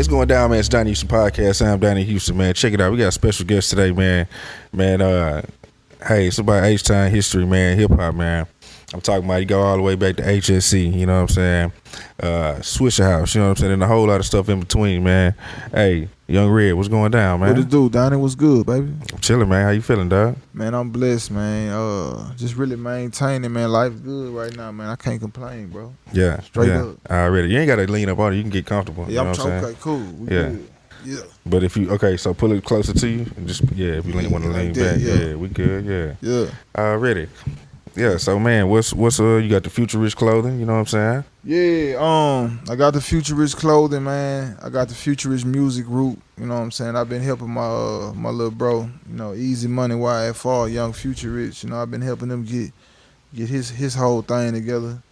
it's going down, man. It's Donnie Houston Podcast. I'm Donnie Houston, man. Check it out. We got a special guest today, man. Hey, it's about H.S.E history, man. Hip hop, man. I'm talking about, you go all the way back to H.S.E, you know what I'm saying? Swisha House, you know what I'm saying? And a whole lot of stuff in between, man. Hey, Young Red, what's going down, man? What it do, Donnie? What's good, baby? I'm chilling, man. How you feeling, dog? Man, I'm blessed, man. Just really maintaining, man. Life's good right now, man. I can't complain, bro. Yeah. Straight up. Already. You ain't got to lean up on it. You can get comfortable. Yeah, you know I'm okay, cool. We good. Yeah. But if you, so pull it closer to you. And just, if you want to lean back. Yeah, we good, Yeah. Already. Yeah, so man, what's you got the Future Rich clothing, you know what I'm saying? Yeah, I got the Future Rich clothing, man. I got the Future Rich music group, you know what I'm saying? I've been helping my my little bro, you know, Easy Money YFR, Young Future Rich, you know, I've been helping him get his whole thing together.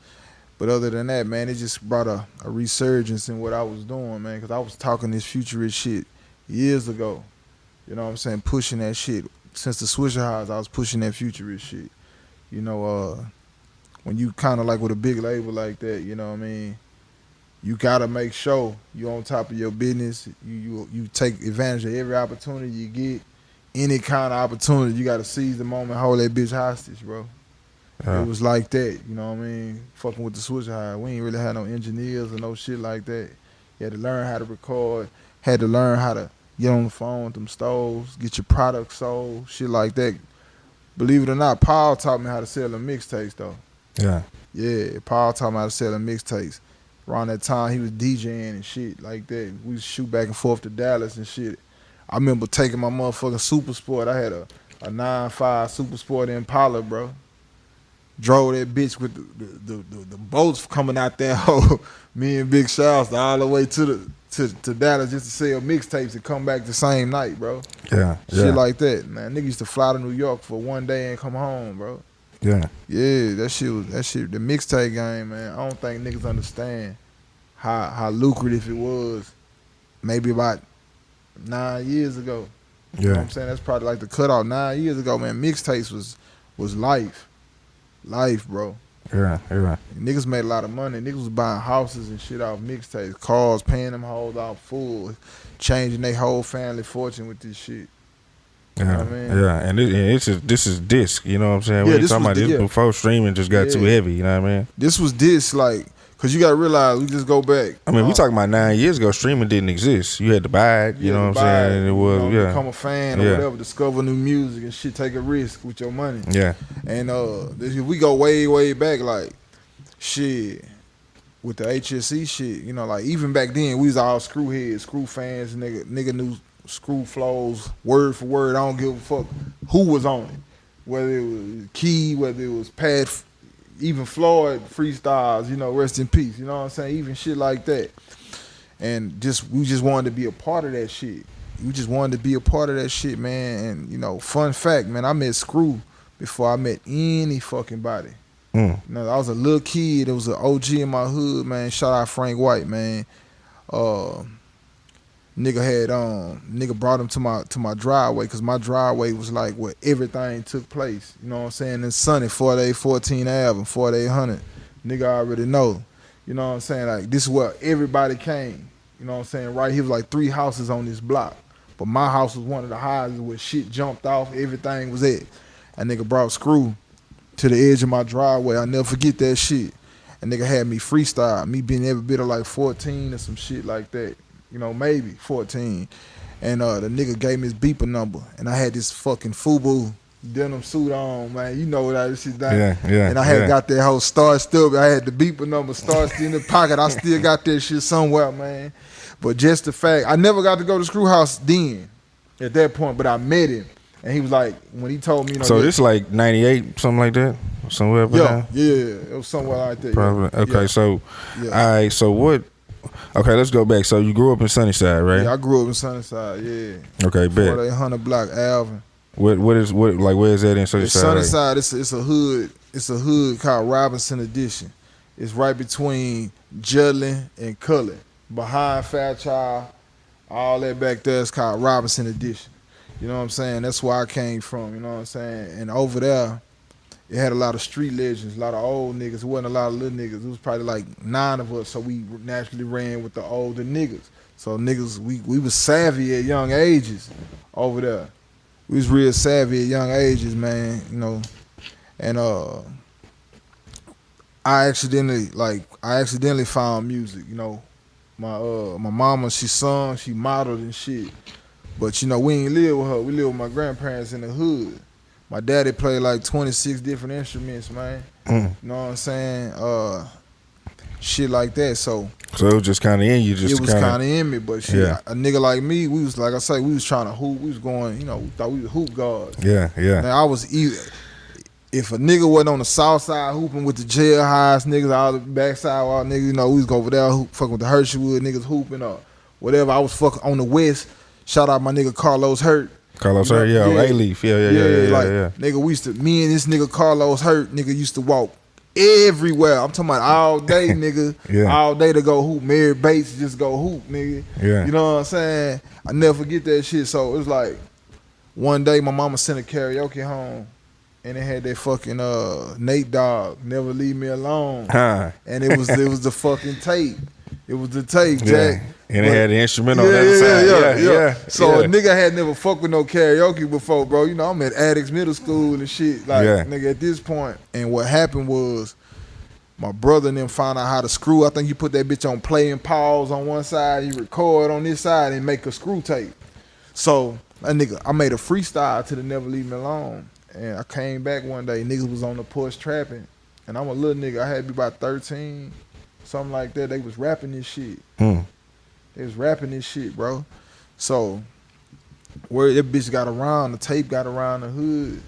But other than that, man, it just brought a resurgence in what I was doing, man, because I was talking this Future Rich shit years ago. You know what I'm saying? Pushing that shit. Since the Swisha House, I was pushing that Future Rich shit. You know, when you kind of like with a big label like that, you know what I mean, you gotta make sure you on top of your business. You take advantage of every opportunity you get. Any kind of opportunity, you gotta seize the moment, hold that bitch hostage, bro. It was like that, you know what I mean? Fucking with the Swisha House, we ain't really had no engineers or no shit like that. You had to learn how to record, had to learn how to get on the phone with them stores, get your product sold, shit like that. Believe it or not, Paul taught me how to sell them mixtapes, though. Yeah, Paul taught me how to sell them mixtapes. Around that time, he was DJing and shit like that. We used to shoot back and forth to Dallas and shit. I remember taking my motherfucking Super Sport. I had a 9.5 Super Sport Impala, bro. Drove that bitch with the boats coming out there. Me and Big Shouts all the way to Dallas just to sell mixtapes and come back the same night, bro. Shit like that, man. Niggas used to fly to New York for one day and come home, bro. Yeah, that shit. The mixtape game, man. I don't think niggas understand how lucrative it was. Maybe about 9 years ago. You know what I'm saying? That's probably like the cutoff. 9 years ago, man. Mixtapes was life, bro. Yeah. Niggas made a lot of money. Niggas was buying houses and shit off mixtapes, cars, paying them hoes out full, changing their whole family fortune with this shit. You know what I mean? Yeah, and this is disc, you know what I'm saying? Yeah, we talking about this before streaming just got too heavy, you know what I mean? This was disc, like, cause you gotta realize, we just go back. I mean, we talking about 9 years ago, streaming didn't exist. You had to buy it, you know what I'm saying? It was, become a fan or whatever, discover new music and shit, take a risk with your money. Yeah. And we go way, way back, like, shit, with the H.S.E shit, you know, like, even back then, we was all screw heads, screw fans, nigga knew screw flows word for word. I don't give a fuck who was on it, whether it was Key, whether it was Pat, even Floyd freestyles, you know, rest in peace, you know what I'm saying, even shit like that. And we just wanted to be a part of that shit. We just wanted to be a part of that shit, man. And, you know, fun fact, man, I met Screw before I met any fucking body. You know, I was a little kid. There was an OG in my hood, man. Shout out Frank White, man. Nigga brought him to my driveway, because my driveway was like where everything took place. You know what I'm saying? In Sunny, 4814 Ave, 4800. Nigga already know. You know what I'm saying? Like, this is where everybody came. You know what I'm saying? Right here was like 3 houses on this block. But my house was one of the houses where shit jumped off, everything was it. And nigga brought Screw to the edge of my driveway. I'll never forget that shit. And nigga had me freestyle, me being every bit of like 14 or some shit like that. You know, maybe 14. And the nigga gave me his beeper number. And I had this fucking FUBU denim suit on, man. You know what I shit done. Yeah. And I had got that whole starched up. I had the beeper number starched in the pocket. I still got that shit somewhere, man. But just the fact, I never got to go to Screw House then, at that point, but I met him. And he was like, when he told me, you know. So this like 98, something like that? Somewhere up there? Yeah, it was somewhere like that. Probably. Yeah. Okay, so, all right, so what? Okay, let's go back. So you grew up in Sunnyside, right? Yeah, I grew up in Sunnyside, yeah. Okay, bet. 4800 block, Alvin. Where is that in Sunnyside? It's Sunnyside, it's a hood called Robinson Edition. It's right between Judlin and Cullen. Behind Fairchild, all that back there is called Robinson Edition. You know what I'm saying? That's where I came from, you know what I'm saying? And over there, it had a lot of street legends, a lot of old niggas. It wasn't a lot of little niggas. It was probably like 9 of us, so we naturally ran with the older niggas. So niggas, we was savvy at young ages over there. We was real savvy at young ages, man. You know, and I accidentally found music. You know, my mama, she sung, she modeled and shit. But you know, we ain't live with her. We live with my grandparents in the hood. My daddy played like 26 different instruments, man. You know what I'm saying? Shit like that. So it was just kind of in you. it was kind of in me. But shit, Yeah. a nigga like me, we was like I say, we was trying to hoop. We was going, you know, we thought we was hoop guards. Yeah, yeah. Now I was either. If a nigga wasn't on the south side hooping with the jail highs niggas, all the backside, all niggas, you know, we was go over there fucking with the H.S.E niggas hooping or whatever. I was fucking on the west. Shout out my nigga Carlos Hurt. Carlos Hurt, yeah, A-Leaf, yeah. Nigga, we used to, me and this nigga Carlos Hurt, nigga used to walk everywhere. I'm talking about all day, nigga. Yeah. All day to go hoop. Mary Bates just go hoop, nigga. Yeah. You know what I'm saying? I never forget that shit. So it was like, one day my mama sent a karaoke home. And it had that fucking Nate Dogg, Never Leave Me Alone. Huh. And it was the fucking tape. It was the tape, Jack. And it had the instrument on the other side. Yeah. So a nigga had never fucked with no karaoke before, bro. You know, I'm at Addicts Middle School and shit. Like, nigga, at this point. And what happened was my brother and them found out how to screw. I think you put that bitch on play and pause on one side, you record on this side and make a screw tape. So, that nigga, I made a freestyle to the Never Leave Me Alone. And I came back one day, niggas was on the porch trapping. And I'm a little nigga, I had to be about 13, something like that. They was rapping this shit. They was rapping this shit, bro. So, where that bitch got around, the tape got around the hood.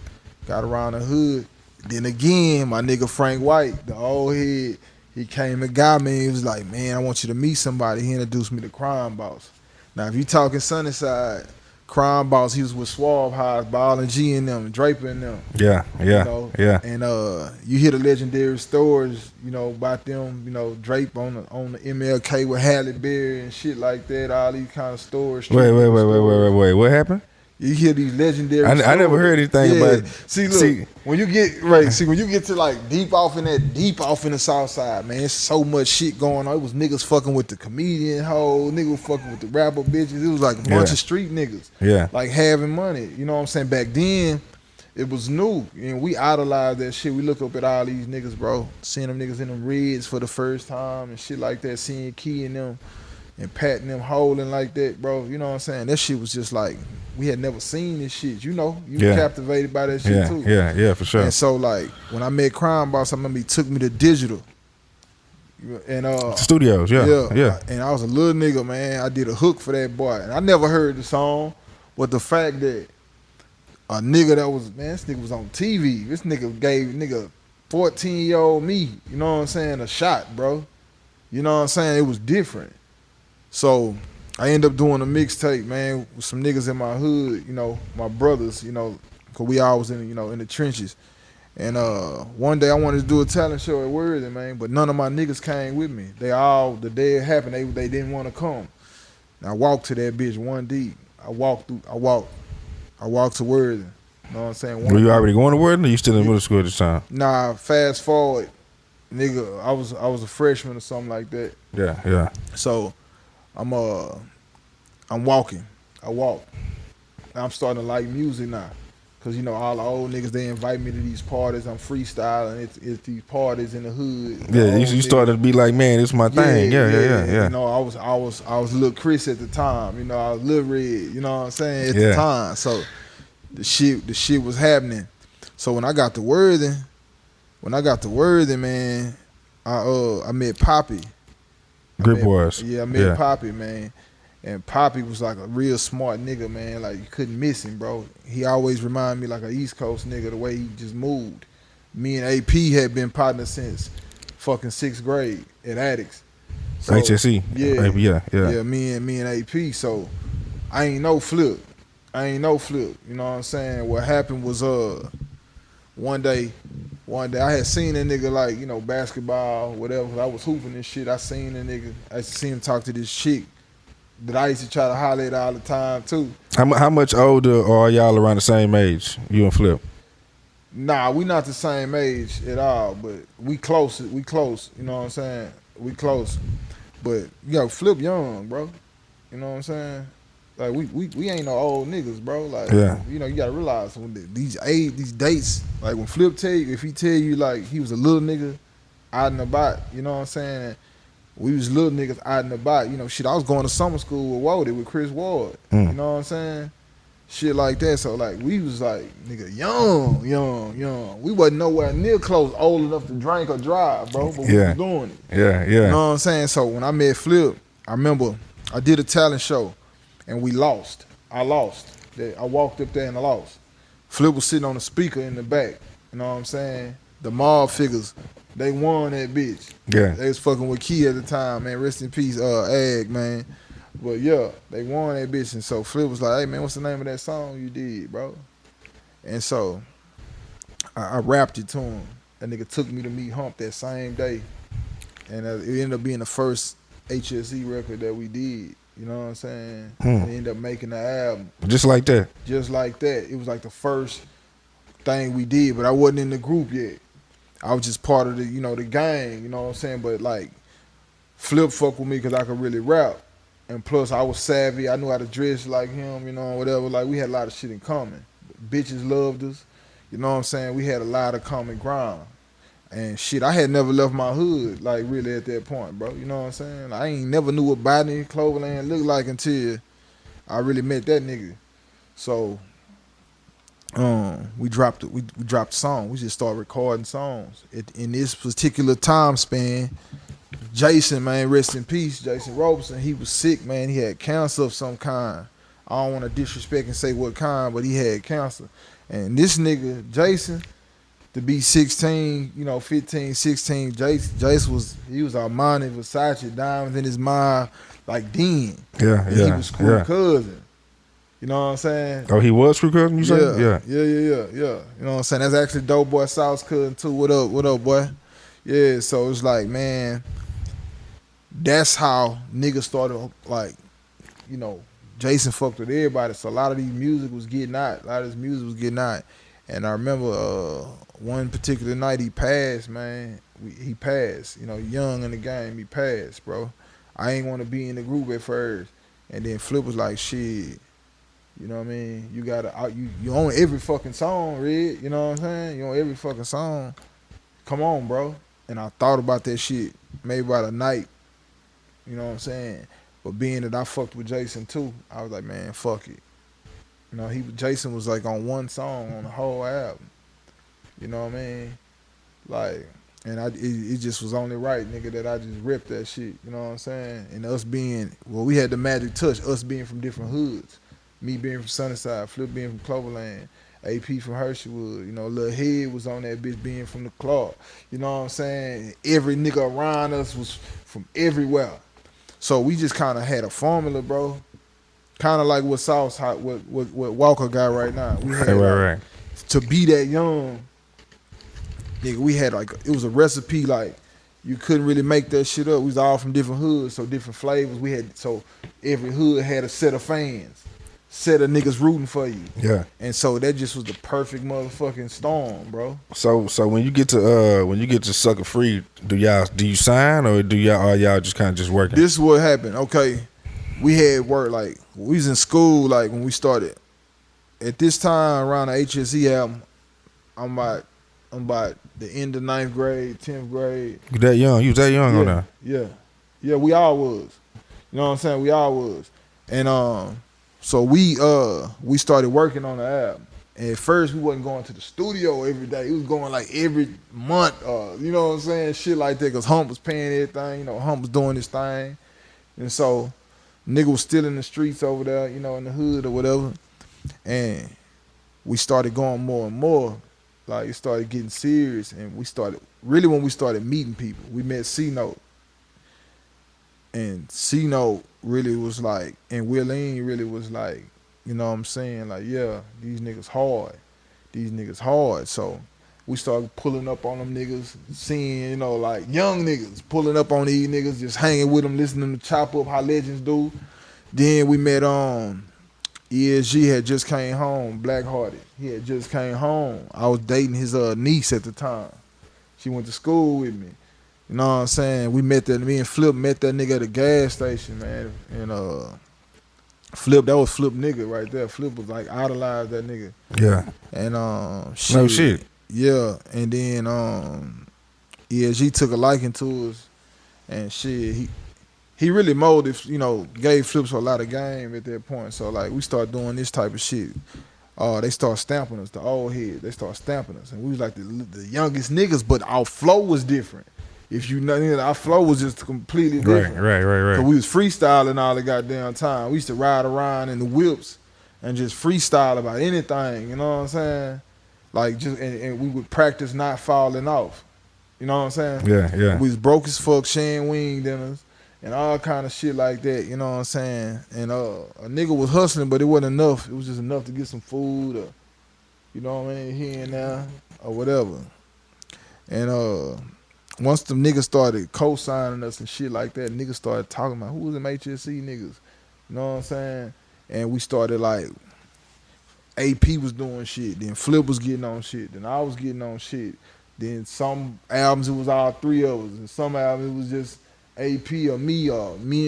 Then again, my nigga Frank White, the old head, he came and got me. He was like, man, I want you to meet somebody. He introduced me to Crime Boss. Now, if you talking Sunnyside, Crime Boss, he was with Suave House, Ball and G and them, Draper and them. Yeah. You know? And you hear the legendary stories, you know, about them, you know, Drape on the MLK with Halle Berry and shit like that, all these kind of stories. Wait. What happened? You hear these legendary stories. I never heard anything about it. See, look, when you get to like deep off in the south side, man, it's so much shit going on. It was niggas fucking with the comedian hoe, niggas fucking with the rapper bitches. It was like a bunch of street niggas. Yeah. Like having money. You know what I'm saying? Back then, it was new. And we idolized that shit. We look up at all these niggas, bro. Seeing them niggas in them reds for the first time and shit like that. Seeing Key and them and patting them holding like that, bro. You know what I'm saying? That shit was just like, we had never seen this shit. You know, you captivated by that shit too. Yeah, for sure. And so like, when I met Crime Boss, I remember he took me to digital. And studios, yeah. And I was a little nigga, man. I did a hook for that boy. And I never heard the song, but the fact that a nigga that was, man, this nigga was on TV. This nigga gave 14-year-old me, you know what I'm saying, a shot, bro. You know what I'm saying? It was different. So I ended up doing a mixtape, man, with some niggas in my hood, you know, my brothers, you know, cause we all was in the trenches. And one day I wanted to do a talent show at Worthing, man, but none of my niggas came with me. They all, the day it happened, they didn't want to come. And I walked to that bitch one deep. I walked to Worthing. You know what I'm saying? Were you already going to Worthing or you still in middle school at the time? Nah, fast forward, nigga, I was a freshman or something like that. Yeah. So I'm walking. I walk. I'm starting to like music now. Cause you know all the old niggas, they invite me to these parties. I'm freestyling. It's these parties in the hood. Yeah, you started to be like, man, this is my thing. Yeah. You know, I was Lil Chris at the time. You know, I was Lil Red. You know what I'm saying at the time. So the shit was happening. So when I got to Worthing, man, I met Poppy. Grip Wars. Yeah, I met Poppy, man. And Poppy was like a real smart nigga, man. Like, you couldn't miss him, bro. He always reminded me like an East Coast nigga, the way he just moved. Me and AP had been partners since fucking 6th grade at Addicts. So, H.S.E. Yeah, me and AP. So, I ain't no Flip. You know what I'm saying? What happened was, one day I had seen a nigga like, you know, basketball, whatever. I was hooping and shit. I seen a nigga. I used to see him talk to this chick that I used to try to holler at all the time too. How much older are y'all around the same age, you and Flip? Nah, we not the same age at all, but we close, you know what I'm saying? We close. But, yo, Flip young, bro. You know what I'm saying? Like we ain't no old niggas, bro. Like Yeah. you know, you gotta realize when these dates, like when Flip tell you, if he tell you like he was a little nigga out and about, you know what I'm saying? And we was little niggas out and about, you know, shit. I was going to summer school with Wody with Chris Ward. You know what I'm saying? Shit like that. So like we was like nigga young. We wasn't nowhere near close old enough to drink or drive, bro. But we was Yeah. doing it. Yeah. You Yeah. know what I'm saying? So when I met Flip, I remember I did a talent show and we lost. I lost. I walked up there and I lost. Flip was sitting on the speaker in the back. You know what I'm saying? The mob figures, they won that bitch. Yeah. They was fucking with Key at the time, man. Rest in peace, Ag, man. But yeah, they won that bitch. And so Flip was like, hey man, what's the name of that song you did, bro? And so I rapped it to him. That nigga took me to meet Hump that same day. And it ended up being the first H.S.E. record that we did. You know what I'm saying? And ended up making the album. Just like that. Just like that. It was like the first thing we did, but I wasn't in the group yet. I was just part of the, you know, the gang, you know what I'm saying? But like, Flip fuck with me because I could really rap. And plus I was savvy. I knew how to dress like him, you know, whatever. Like we had a lot of shit in common. Bitches loved us. You know what I'm saying? We had a lot of common ground. And shit, I had never left my hood, like really at that point, bro. You know what I'm saying? I ain't never knew what Botany Cloverland looked like until I really met that nigga. So we dropped the song. We just started recording songs. In this particular time span, Jason, man, rest in peace, Jason Robeson, he was sick, man. He had cancer of some kind. I don't want to disrespect and say what kind, but he had cancer. And this nigga, Jason, to be 16, you know, 15, 16, Jace was Armani, Versace, diamonds in his mind, like Dean. Yeah. And Yeah. he was Screw Yeah. cousin. You know what I'm saying? Oh, he was Screw cousin, you say? Yeah. Yeah. You know what I'm saying? That's actually Dope Boy South's cousin too. What up, boy? Yeah, so it's like, man, that's how niggas started, like, you know, Jason fucked with everybody. So a lot of these music was getting out. And I remember one particular night he passed, man. He passed, you know, young in the game, he passed, bro. I ain't want to be in the group at first. And then Flip was like, shit, you know what I mean? You gotta, you own every fucking song, Red. You know what I'm saying? You own every fucking song. Come on, bro. And I thought about that shit maybe about a night. You know what I'm saying? But being that I fucked with Jason too, I was like, man, fuck it. You know, Jason was like on one song on the whole album. You know what I mean? Like, and it just was only right, nigga, that I just ripped that shit. You know what I'm saying? And us being, well, we had the magic touch, us being from different hoods. Me being from Sunnyside, Flip being from Cloverland, AP from Hersheywood. You know, Lil Head was on that bitch being from the Clark. You know what I'm saying? Every nigga around us was from everywhere. So we just kind of had a formula, bro. Kind of like what what Walker got right now. We had Right. to be that young, nigga. We had like, it was a recipe, like you couldn't really make that shit up. We was all from different hoods, so different flavors. So every hood had a set of fans, set of niggas rooting for you. Yeah. And so that just was the perfect motherfucking storm, bro. So when you get to Sucka Free, do you sign or are y'all just kind of just working? This is what happened. Okay, we had work, like we was in school, like when we started. At this time around the H.S.E. album, I'm about the end of 9th grade, 10th grade. You that young? You was that young on that? Yeah. We all was. You know what I'm saying? We all was. And so we started working on the album. And at first we wasn't going to the studio every day. It was going like every month. You know what I'm saying? Shit like that. Cause Hump was paying everything. You know, Hump was doing his thing. And so nigga was still in the streets over there, you know, in the hood or whatever. And we started going more and more. Like it started getting serious, and when we started meeting people, we met C-Note. And C-Note really was like, and Willeen really was like, you know what I'm saying? Like, yeah, these niggas hard. So we started pulling up on them niggas, seeing, you know, like young niggas pulling up on these niggas, just hanging with them, listening to Chop Up, how legends do. Then we met E.S.G. had just came home, Blackhearted. He had just came home. I was dating his niece at the time. She went to school with me. You know what I'm saying? Me and Flip met that nigga at a gas station, man. And Flip, that was Flip nigga right there. Flip was like idolized that nigga. Yeah. And shit, No shit. yeah. And then E.S.E took a liking to us, and shit, he really molded, gave Flips a lot of game at that point. So like we started doing this type of shit. They start stamping us, the old heads. They start stamping us, and we was like the youngest niggas, but our flow was different. If you know, our flow was just completely different. Right. Cause we was freestyling all the goddamn time. We used to ride around in the whips and just freestyle about anything. You know what I'm saying? Like and we would practice not falling off. You know what I'm saying? Yeah. We was broke as fuck, sharing wing dinners and all kind of shit like that. You know what I'm saying? And a nigga was hustling, but it wasn't enough. It was just enough to get some food or, you know what I mean, here and there or whatever. And once the niggas started co-signing us and shit like that, niggas started talking about who was them H.S.E niggas. You know what I'm saying? And we started like, AP was doing shit, then Flip was getting on shit, then I was getting on shit. Then some albums it was all three of us, and some albums it was just AP or me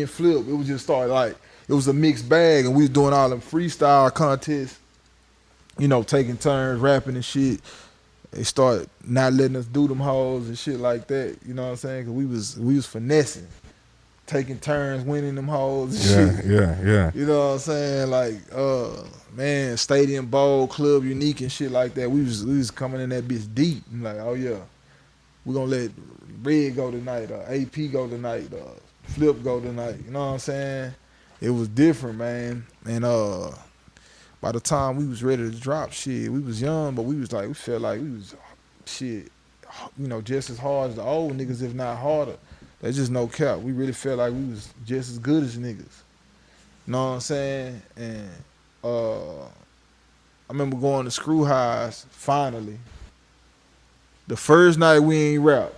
and Flip. It was just started like, it was a mixed bag, and we was doing all them freestyle contests, taking turns rapping and shit. They started not letting us do them hoes and shit like that. You know what I'm saying? Cause we was finessing, taking turns, winning them hoes and shit. Yeah. You know what I'm saying? Like, man, Stadium Bowl, Club Unique and shit like that. We was coming in that bitch deep. I'm like, oh yeah, we gonna let Red go tonight, AP go tonight, Flip go tonight. You know what I'm saying? It was different, man. And by the time we was ready to drop shit, we was young, but we felt like we was shit, just as hard as the old niggas, if not harder. That's just no cap. We really felt like we was just as good as niggas. You know what I'm saying? And I remember going to Screw Highs, finally. The first night we ain't rap.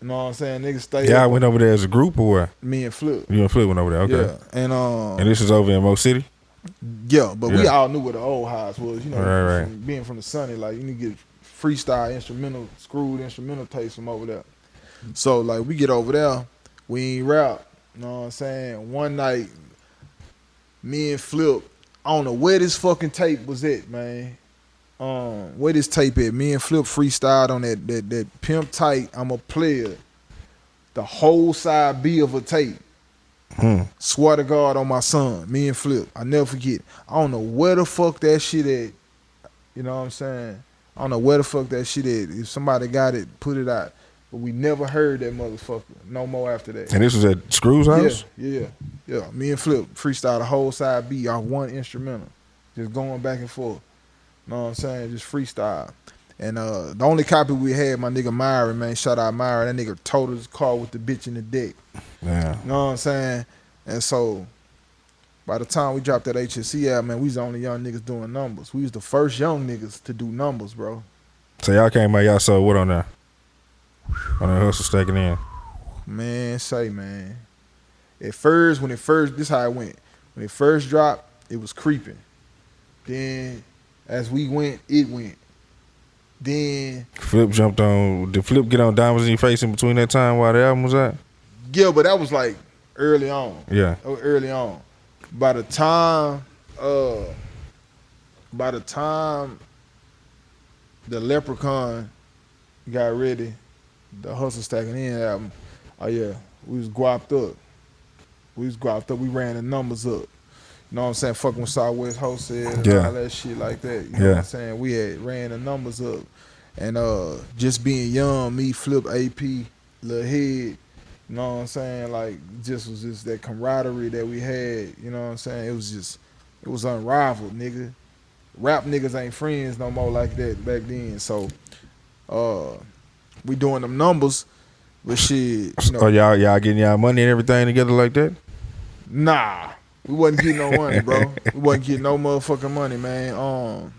You know what I'm saying? Niggas stayed. Yeah, I went over there as a group or what? Me and Flip. You and Flip went over there, okay. Yeah. And this is over in Mo City? Yeah, but we all knew where the old highs was. Right. Being from the Sunny, like you need to get freestyle instrumental, screwed instrumental tapes from over there. So like we get over there, we ain't rap. You know what I'm saying? One night, me and Flip, I don't know where this fucking tape was at, man. Where this tape at? Me and Flip freestyled on that Pimp Tight, I'm a Player. The whole side B of a tape. Swear to God on my son, me and Flip. I never forget. I don't know where the fuck that shit at. You know what I'm saying? I don't know where the fuck that shit at. If somebody got it, put it out. But we never heard that motherfucker no more after that. And this was at Screw's house? Yeah. Me and Flip freestyled the whole side B off one instrumental. Just going back and forth. You know what I'm saying? Just freestyle. And the only copy we had, my nigga Myron, man, shout out Myron. That nigga totaled his car with the bitch in the deck. Yeah. You know what I'm saying? And so by the time we dropped that H.S.E album, man, we was the only young niggas doing numbers. We was the first young niggas to do numbers, bro. So y'all came out, y'all saw what on there? On the hustle stacking in. Man. At first, this how it went. When it first dropped, it was creeping. Then as we went, it went. Then Flip jumped on. Did Flip get on Diamonds in Your Face in between that time while the album was out? Yeah, but that was like early on. Yeah. Early on. By the time the Leprechaun got ready, the Hustle Stacking In album, oh yeah, we was guapped up. We ran the numbers up. You know what I'm saying? Fucking with Southwest Wholesale and all that shit like that. You know what I'm saying? We had ran the numbers up. And just being young, me, Flip, AP, Lil Head, you know what I'm saying? Like, just was just that camaraderie that we had, you know what I'm saying? It was unrivaled, nigga. Rap niggas ain't friends no more like that back then. So, we doing them numbers, but shit. Oh, y'all getting y'all money and everything together like that? Nah. We wasn't getting no money, bro. We wasn't getting no motherfucking money, man.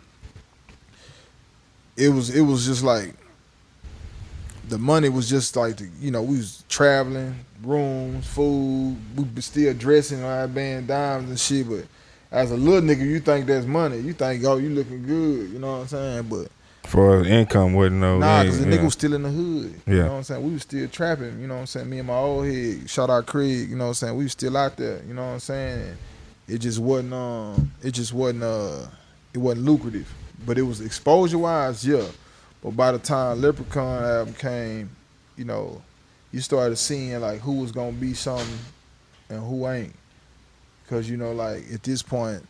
It was just like the money was just like we was traveling, rooms, food. We was still dressing on our band dimes and shit. But as a little nigga, you think that's money. You think, oh, you looking good. You know what I'm saying? But for income, wasn't no. Nah, because the nigga was still in the hood. Yeah. You know what I'm saying? We was still trapping. You know what I'm saying? Me and my old head, shout out Craig. You know what I'm saying? We was still out there. You know what I'm saying? It just wasn't it wasn't lucrative. But it was exposure wise, yeah. But by the time Leprechaun album came, you know, you started seeing like who was gonna be something and who ain't. Cause you know, like at this point,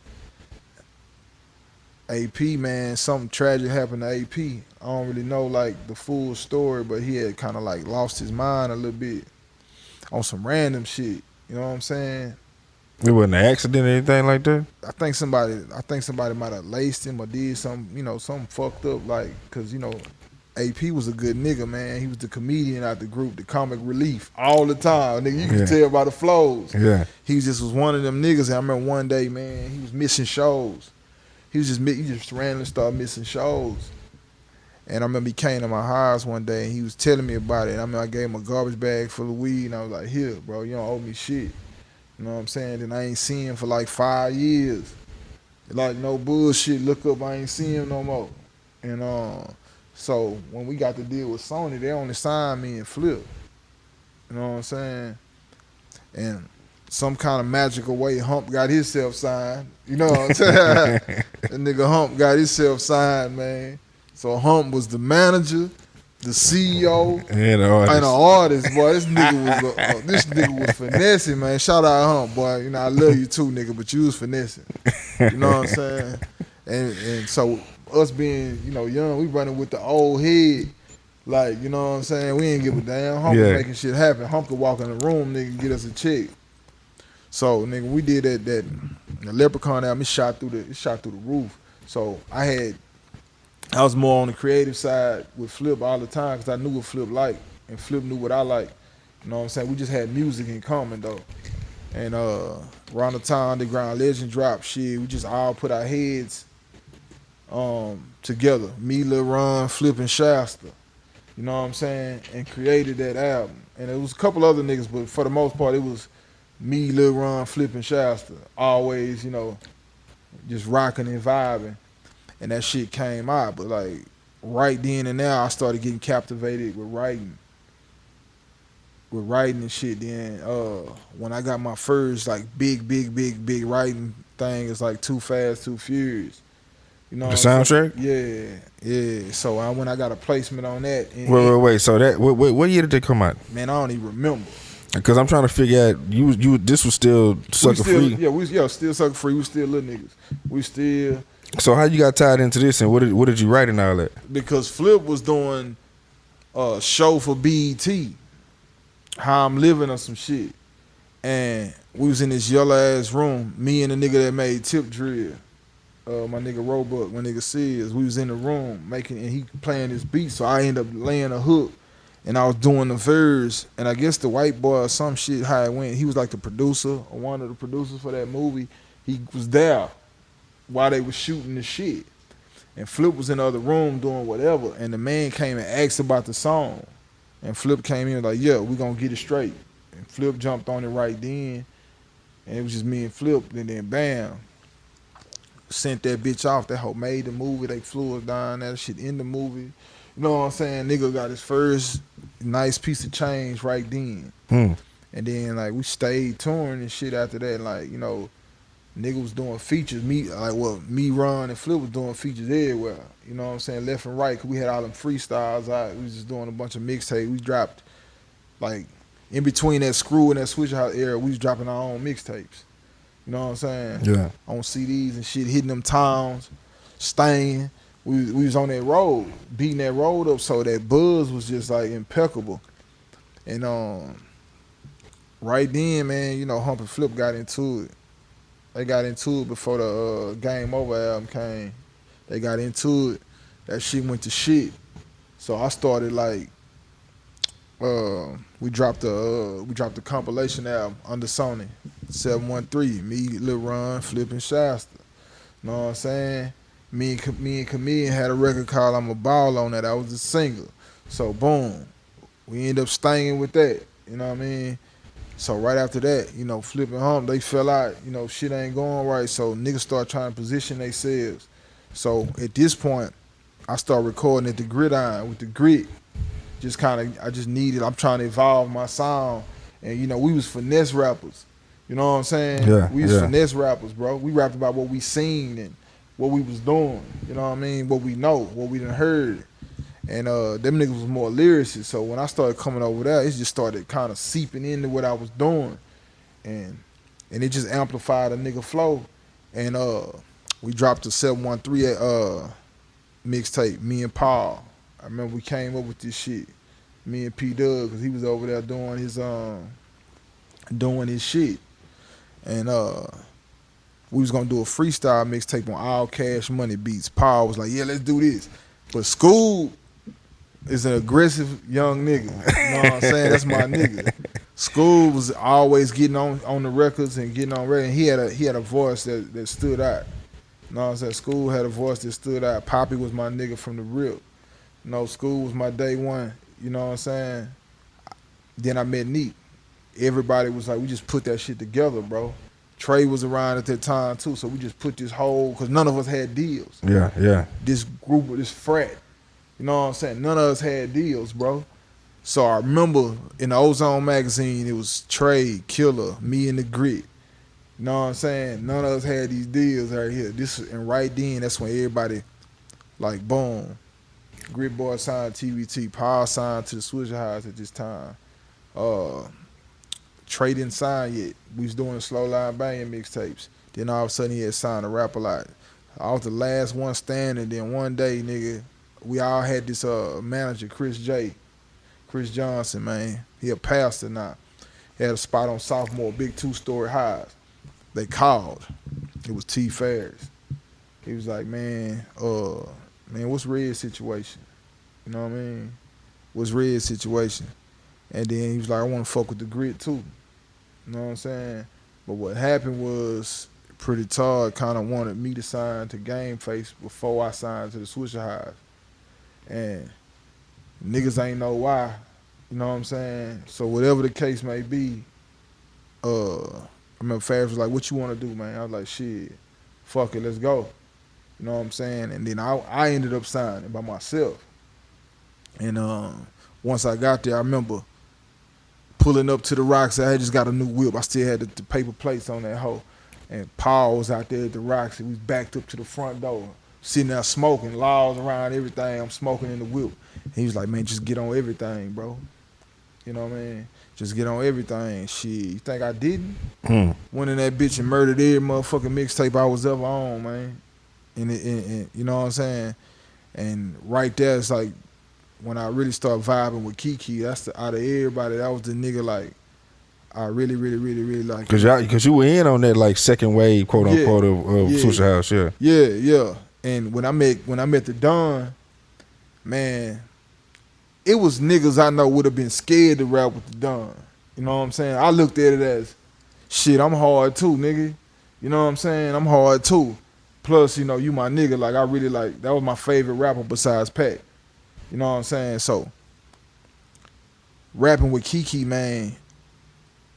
AP, man, something tragic happened to AP. I don't really know like the full story, but he had kind of like lost his mind a little bit on some random shit. You know what I'm saying? It wasn't an accident or anything like that. I think somebody might have laced him or did something, something fucked up, like, cause AP was a good nigga, man. He was the comedian out the group, the comic relief all the time. Nigga, you can tell by the flows. Yeah. He just was one of them niggas. And I remember one day, man, he was missing shows. He just randomly started missing shows. And I remember he came to my house one day and he was telling me about it. And I mean, I gave him a garbage bag full of weed and I was like, here, bro, you don't owe me shit. You know what I'm saying? Then I ain't seen him for like 5 years. Like, no bullshit, look up, I ain't seen him no more. And so when we got to deal with Sony, they only signed me and Flip. You know what I'm saying? And some kind of magical way, Hump got himself signed. You know what I'm saying? That nigga Hump got himself signed, man. So Hump was the manager, the CEO, And the an artist, boy. This nigga was finessing, man. Shout out Hump, boy. You know I love you too, nigga, but you was finessing. You know what I'm saying? And so us being young, we running with the old head, like you know what I'm saying. We ain't give a damn. Hump was making shit happen. Hump could walk in the room, nigga, and get us a check. So nigga, we did that. The Leprechaun album, it shot through the roof. So I was more on the creative side with Flip all the time because I knew what Flip liked and Flip knew what I liked. You know what I'm saying? We just had music in common though. And around the time Underground Legend dropped, shit, we just all put our heads together. Me, Lil Ron, Flip, and Shasta. You know what I'm saying? And created that album. And it was a couple other niggas, but for the most part, it was me, Lil Ron, Flip, and Shasta. Always, just rocking and vibing. And that shit came out. But like right then and there, I started getting captivated with writing. And shit. Then when I got my first like big writing thing, it's like Too Fast, Too Furious. You know the soundtrack? Yeah. So when I got a placement on that. Wait. So that what year did they come out? Man, I don't even remember. Because I'm trying to figure out you. This was still Sucka Free. Yeah, we still Sucka Free. We still little niggas. We still. So how you got tied into this, and what did you write and all that? Because Flip was doing a show for BET, How I'm Living or some shit, and we was in this yellow ass room. Me and the nigga that made Tip Drill, my nigga Roebuck, my nigga Sears. We was in the room making, and he playing this beat. So I ended up laying a hook. And I was doing the verse, and I guess the white boy or some shit, how it went, he was like the producer or one of the producers for that movie. He was there while they was shooting the shit. And Flip was in the other room doing whatever, and the man came and asked about the song. And Flip came in like, yeah, we gonna get it straight. And Flip jumped on it right then, and it was just me and Flip, and then bam, sent that bitch off. That hoe made the movie, they flew us down, that shit in the movie. You know what I'm saying? Nigga got his first nice piece of change right then. And then like we stayed touring and shit after that. Like, nigga was doing features. Me, Ron, and Flip was doing features everywhere. You know what I'm saying? Left and right, cause we had all them freestyles out. We was just doing a bunch of mixtapes. We dropped like in between that Screw and that Swisha House era, we was dropping our own mixtapes. You know what I'm saying? Yeah. On CDs and shit, hitting them towns, staying. We was on that road, beating that road up, so that buzz was just like impeccable. And right then, man, Hump and Flip got into it. They got into it before the Game Over album came. They got into it. That shit went to shit. So I started like, we dropped the compilation album under Sony, 713. Me, Lil Ron, Flip, and Shasta. You know what I'm saying? Me and Chameleon had a record called I'm a Ball on that. I was the single. So boom, we ended up staying with that. You know what I mean? So right after that, Flip and Hump, they fell out. Shit ain't going right. So niggas start trying to position themselves. So at this point, I start recording at the Gridiron with the Grit. I'm trying to evolve my sound. And we was finesse rappers. You know what I'm saying? Yeah, We was yeah. finesse rappers, bro. We rapped about what we seen and what we was doing. You know what I mean? What we know, what we done heard. And them niggas was more lyricists. So when I started coming over there, it just started kind of seeping into what I was doing. And it just amplified a nigga flow. And we dropped a 713 mixtape, me and Paul. I remember we came up with this shit. Me and P Doug, cause he was over there doing his shit. And we was gonna do a freestyle mixtape on all Cash Money beats. Paul was like, yeah, let's do this. But School is an aggressive young nigga. You know what I'm saying? That's my nigga. School was always getting on the records and getting on record. And he had a voice that stood out. You know what I'm saying? School had a voice that stood out. Poppy was my nigga from the rip. You know, School was my day one. You know what I'm saying? Then I met Neat. Everybody was like, we just put that shit together, bro. Trae was around at that time too, so we just put this whole, because none of us had deals. Yeah, yeah. This group, this frat, you know what I'm saying? None of us had deals, bro. So I remember in the Ozone magazine, it was Trae, Killer, me and the Grit. You know what I'm saying? None of us had these deals right here. And right then, that's when everybody, like, boom. Grit Boy signed TBT. Paul signed to the Swisha House at this time. Trae didn't sign yet. We was doing slow line banging mixtapes. Then all of a sudden he had signed a Rap A Lot. I was the last one standing. Then one day, nigga, we all had this manager, Chris Johnson, man. He a pastor now. He had a spot on Sophomore, big 2-story highs. They called. It was T. Ferris. He was like, man, what's Red's situation? You know what I mean? What's Red's situation? And then he was like, I want to fuck with the Grit too. You know what I'm saying? But what happened was Pretty Todd kind of wanted me to sign to Game Face before I signed to the Swisha House. And niggas ain't know why. You know what I'm saying? So whatever the case may be, I remember Ferris was like, what you want to do, man? I was like, shit, fuck it, let's go. You know what I'm saying? And then I ended up signing by myself. And once I got there, I remember pulling up to the Rocks. I had just got a new whip. I still had the paper plates on that hoe. And Paul was out there at the Rocks. And we backed up to the front door, sitting there smoking, laws around everything. I'm smoking in the whip. And he was like, man, just get on everything, bro. You know what I mean? Just get on everything. Shit, you think I didn't? Went in that bitch and murdered every motherfucking mixtape I was ever on, man. And you know what I'm saying? And right there, it's like, when I really started vibing with Kiki, that's out of everybody, that was the nigga like I really, really, really, really like. Cause you were in on that like second wave, quote unquote, of Swisha House, yeah. Yeah. And when I met the Don, man, it was niggas I know would have been scared to rap with the Don. You know what I'm saying? I looked at it as, shit, I'm hard too, nigga. You know what I'm saying? I'm hard too. Plus, you know, you my nigga. Like I really like, that was my favorite rapper besides Pat. You know what I'm saying? So, rapping with Kiki, man,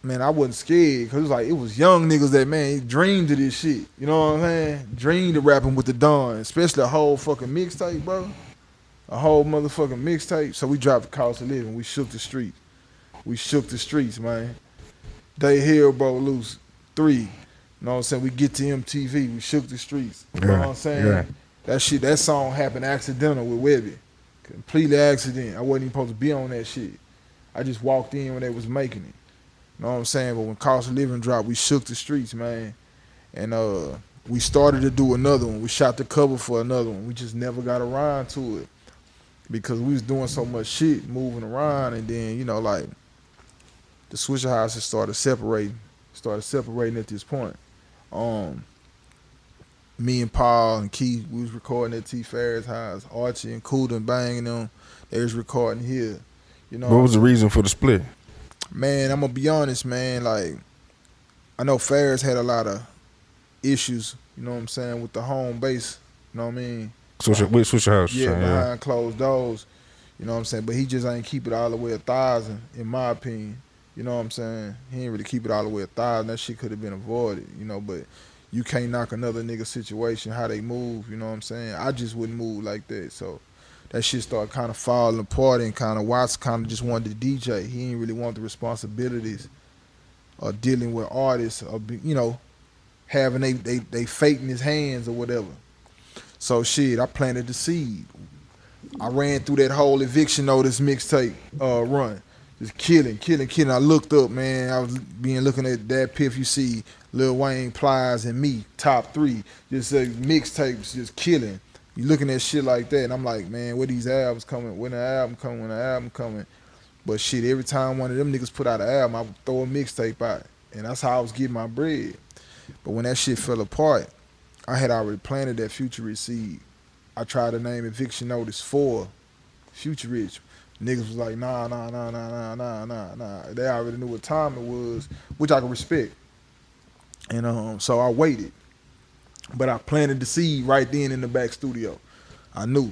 I wasn't scared. Because it was young niggas that, man, dreamed of this shit. You know what I'm saying? Dreamed of rapping with the Don. Especially a whole fucking mixtape, bro. A whole motherfucking mixtape. So we dropped the Cost of Living. We shook the streets. We shook the streets, man. They Hell Broke Loose 3. You know what I'm saying? We get to MTV. We shook the streets. You know what I'm saying? Yeah. That song happened accidental with Webby. Completely accident. I wasn't even supposed to be on that shit. I just walked in when they was making it. You know what I'm saying? But when Cost of Living dropped, we shook the streets, man. And we started to do another one. We shot the cover for another one. We just never got around to it because we was doing so much shit, moving around, and then, you know, like, the Swisha House has started separating at this point. Me and Paul and Keith, we was recording at T. Ferris' house. Archie and Cool and banging them, they was recording here. You know, what was the reason for the split? Man, I'm gonna be honest, man. Like, I know Ferris had a lot of issues. You know what I'm saying, with the home base. You know what I mean? With Swisha House. Yeah, behind closed doors. You know what I'm saying? But he just ain't keep it all the way 1,000, in my opinion. You know what I'm saying? He ain't really keep it all the way 1,000. That shit could have been avoided. You know, but you can't knock another nigga situation, how they move, you know what I'm saying? I just wouldn't move like that. So that shit started kind of falling apart, and kind of Watts kind of just wanted to DJ. He didn't really want the responsibilities dealing with artists or having they fate in his hands or whatever. So shit, I planted the seed. I ran through that whole eviction notice mixtape run. Just killing. I looked up, man. I was looking at that Piff. You see Lil Wayne, Plies, and me, top 3. Just mixtapes, just killing. You looking at shit like that, and I'm like, man, where these albums coming? When the album coming? But shit, every time one of them niggas put out an album, I would throw a mixtape out. And that's how I was getting my bread. But when that shit fell apart, I had already planted that futurist seed. I tried to name Eviction Notice 4 Future Rich. Niggas was like, nah. They already knew what time it was, which I can respect. And so I waited. But I planted the seed right then in the back studio. I knew.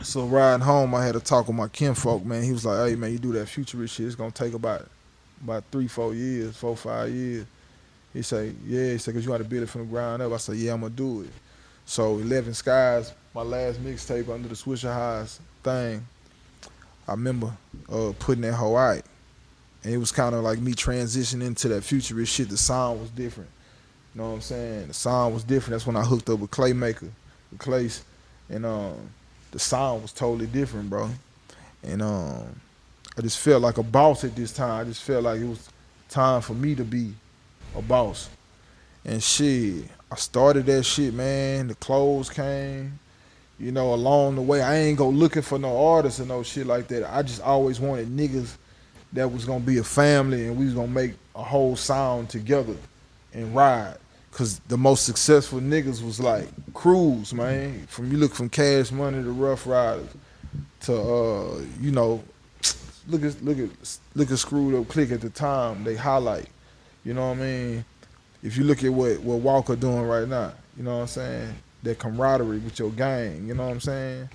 So riding home, I had a talk with my kinfolk, man. He was like, hey, man, you do that futurist shit, it's going to take about 3-4 years, 4-5 years. He say, yeah. He said, because you got to build it from the ground up. I said, yeah, I'm going to do it. So 11 Skies, my last mixtape under the Swisha House thing, I remember putting that whole out. And it was kind of like me transitioning to that futurist shit. The sound was different. You know what I'm saying? The sound was different. That's when I hooked up with Claymaker, with Clace. And the sound was totally different, bro. And I just felt like a boss at this time. I just felt like it was time for me to be a boss. And shit, I started that shit, man. The clothes came, along the way. I ain't go looking for no artists or no shit like that. I just always wanted niggas that was gonna be a family and we was gonna make a whole sound together and ride. Cause the most successful niggas was like crews, man. You look from Cash Money to Rough Riders to look at Screwed Up Click at the time. They highlight, you know what I mean. If you look at what Walker doing right now, you know what I'm saying. That camaraderie with your gang, you know what I'm saying.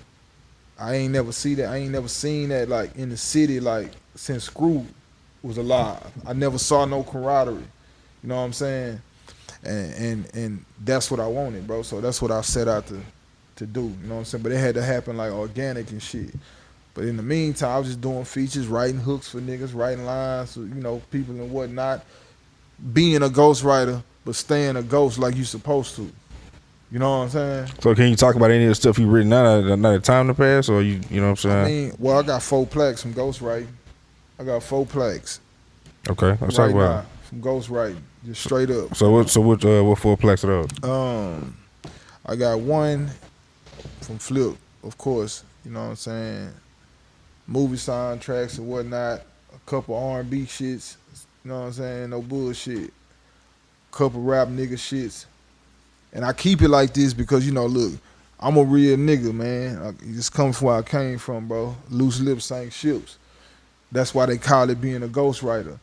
I ain't never seen that like in the city like since Screw was alive. I never saw no camaraderie, you know what I'm saying. And that's what I wanted, bro. So that's what I set out to do, you know what I'm saying. But it had to happen like organic and shit. But in the meantime, I was just doing features, writing hooks for niggas, writing lines for, people and whatnot. Being a ghostwriter, but staying a ghost like you supposed to. You know what I'm saying? So can you talk about any of the stuff you written out of time to pass, or you know what I'm saying? I got 4 plaques from ghostwriting. I got 4 plaques. Okay, let's talk about it. From ghostwriting, just straight up. So what 4 plaques are those? I got 1 from Flip, of course. You know what I'm saying? Movie soundtracks and whatnot. A couple R&B shits. You know what I'm saying? No bullshit. Couple rap nigga shits. And I keep it like this because, look, I'm a real nigga, man. I just come from where I came from, bro. Loose lips sank ships. That's why they call it being a ghostwriter.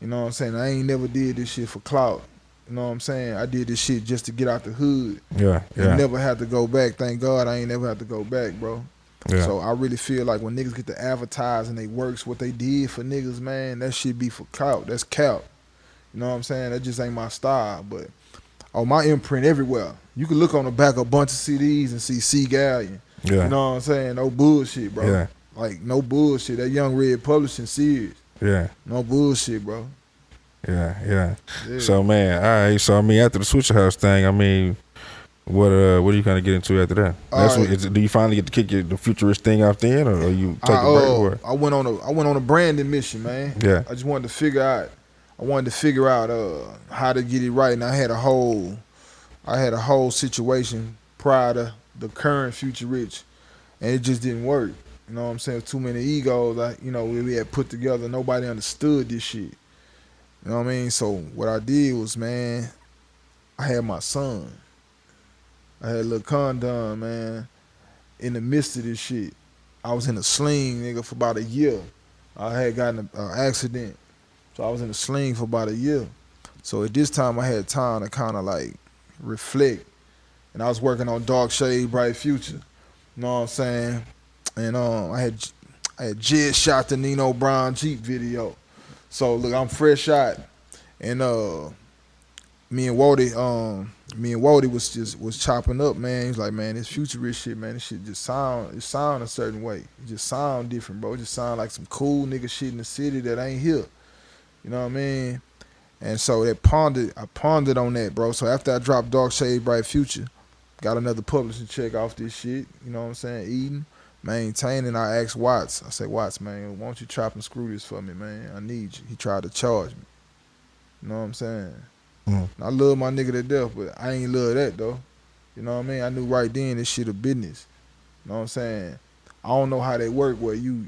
You know what I'm saying? I ain't never did this shit for clout. You know what I'm saying? I did this shit just to get out the hood. Yeah. And never had to go back. Thank God I ain't never had to go back, bro. Yeah. So I really feel like when niggas get to advertise and they works what they did for niggas, man, that shit be for clout. That's cap. You know what I'm saying? That just ain't my style. But my imprint everywhere. You can look on the back of a bunch of CDs and see C Gallion. Yeah. You know what I'm saying? No bullshit, bro. Yeah. Like, no bullshit. That Young Red Publishing serious. Yeah. No bullshit, bro. Yeah. So, man, all right. So, I mean, after the Swisha House thing, I mean, what are you kind of get into after that? Do you finally get to kick the futurist thing off then, or you take a break? Or? I went on a branding mission, man. Yeah. I just wanted to figure out how to get it right, and I had a whole situation prior to the current Future Rich, and it just didn't work. You know what I'm saying? Too many egos, we had put together. Nobody understood this shit. You know what I mean? So what I did was, man, I had my son. I had Lil Condon, man, in the midst of this shit. I was in a sling, nigga, for about a year. I had gotten an accident. So I was in a sling for about a year. So at this time, I had time to kind of like reflect. And I was working on Dark Shade, Bright Future. You know what I'm saying? And I had just shot the Nino Brown Jeep video. So look, I'm fresh out. And me and Wody was chopping up, man. He's like, man, this futurist shit, man, this shit just sound a certain way. It just sound different, bro. It just sound like some cool nigga shit in the city that ain't here. You know what I mean? And so I pondered on that, bro. So after I dropped Dark Shade Bright Future, got another publishing check off this shit, you know what I'm saying, eating, maintaining. I asked Watts, I said, Watts, man, why don't you chop and screw this for me, man? I need you. He tried to charge me. You know what I'm saying? Mm. I love my nigga to death, but I ain't love that though. You know what I mean? I knew right then this shit a business. You know what I'm saying? I don't know how they work where you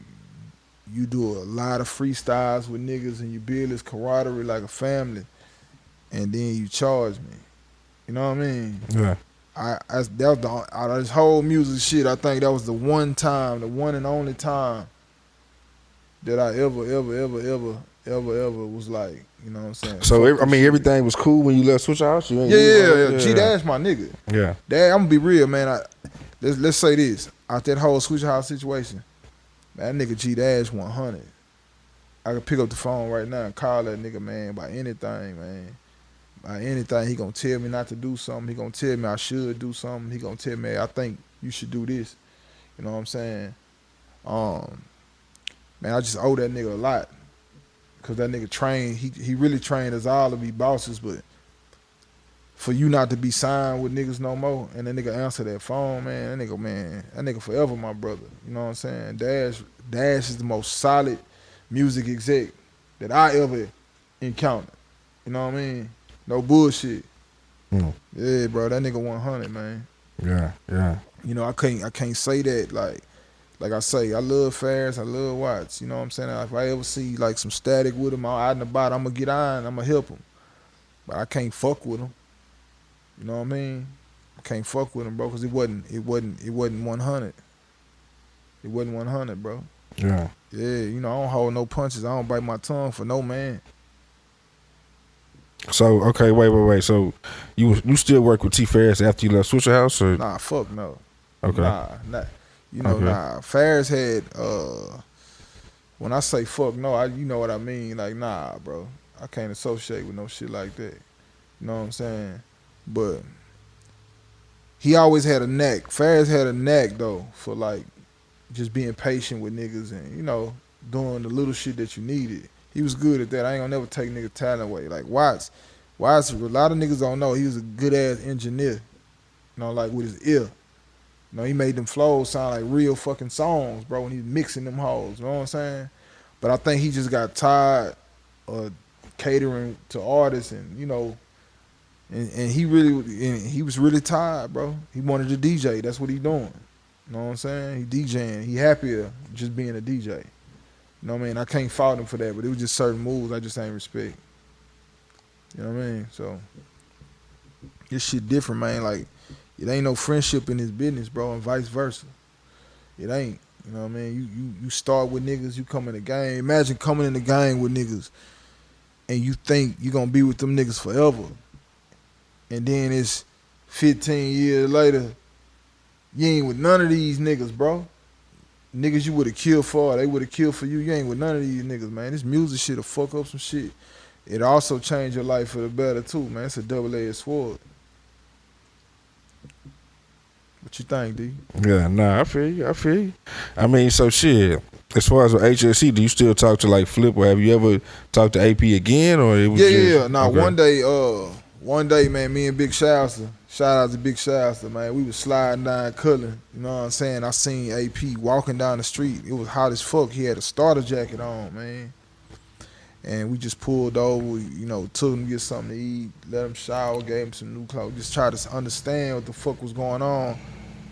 do a lot of freestyles with niggas and you build this camaraderie like a family and then you charge me. You know what I mean? Yeah. That was out of this whole music shit, I think that was the one and only time that I ever was like, you know what I'm saying? So fuck I this mean, shit. everything was cool when you left Swisha House. You ain't Yeah. G Dash my nigga. Yeah. Dad, I'm gonna be real, man. Let's say this. Out that whole Swisha House situation, man, that nigga G Dash 100. I could pick up the phone right now and call that nigga, man, by anything, man. By anything, he gonna tell me not to do something. He gonna tell me I should do something. He gonna tell me, I think you should do this. You know what I'm saying? Man, I just owe that nigga a lot. Cause that nigga trained, he really trained us all to be bosses, but for you not to be signed with niggas no more, and that nigga answer that phone, man, that nigga forever my brother. You know what I'm saying? Dash is the most solid music exec that I ever encountered. You know what I mean? No bullshit. Mm. Yeah, bro, that nigga 100, man. Yeah. You know, I can't say that like I say, I love Ferris, I love Watts. You know what I'm saying? If I ever see like some static with him out and about, I'm gonna get on, I'm gonna help him. But I can't fuck with him. You know what I mean? I can't fuck with him, bro, because it wasn't 100. It wasn't 100, bro. Yeah. Yeah, you know, I don't hold no punches. I don't bite my tongue for no man. So okay, wait. So you still work with T Ferris after you left Swisha House, or Nah, fuck no. okay? Nah. You know, Okay. nah. Ferris had when I say fuck no, you know what I mean. Like, nah, bro. I can't associate with no shit like that. You know what I'm saying? But he always had a knack. Ferris had a knack though for like just being patient with niggas and, you know, doing the little shit that you needed. He was good at that. I ain't gonna never take nigga talent away. Like Watts, a lot of niggas don't know he was a good ass engineer. You know, like with his ear. You know, he made them flows sound like real fucking songs, bro, when he's mixing them hoes. You know what I'm saying? But I think he just got tired of catering to artists and, you know, and he was really tired, bro. He wanted to DJ. That's what he doing. You know what I'm saying? He DJing. He happier just being a DJ. You know what I mean? I can't fault him for that, but it was just certain moves I just ain't respect. You know what I mean? So this shit different, man. Like, it ain't no friendship in this business, bro, and vice versa. It ain't. You know what I mean? You start with niggas, you come in the game. Imagine coming in the game with niggas and you think you gonna be with them niggas forever. And then it's 15 years later, you ain't with none of these niggas, bro. Niggas you would've killed for, they would've killed for you. You ain't with none of these niggas, man. This music shit'll fuck up some shit. It also change your life for the better too, man. It's a double-edged sword. What you think, D? Yeah, nah, I feel you. I mean, so shit. As far as with H.S.E, do you still talk to like Flip, or have you ever talked to AP again, or it was Yeah. Nah, okay. one day, man, me and Big Shasta, shout out to Big Shasta, man, we was sliding down Cullen. You know what I'm saying? I seen AP walking down the street. It was hot as fuck. He had a starter jacket on, man. And we just pulled over, you know, took him to get something to eat, let him shower, gave him some new clothes, just tried to understand what the fuck was going on.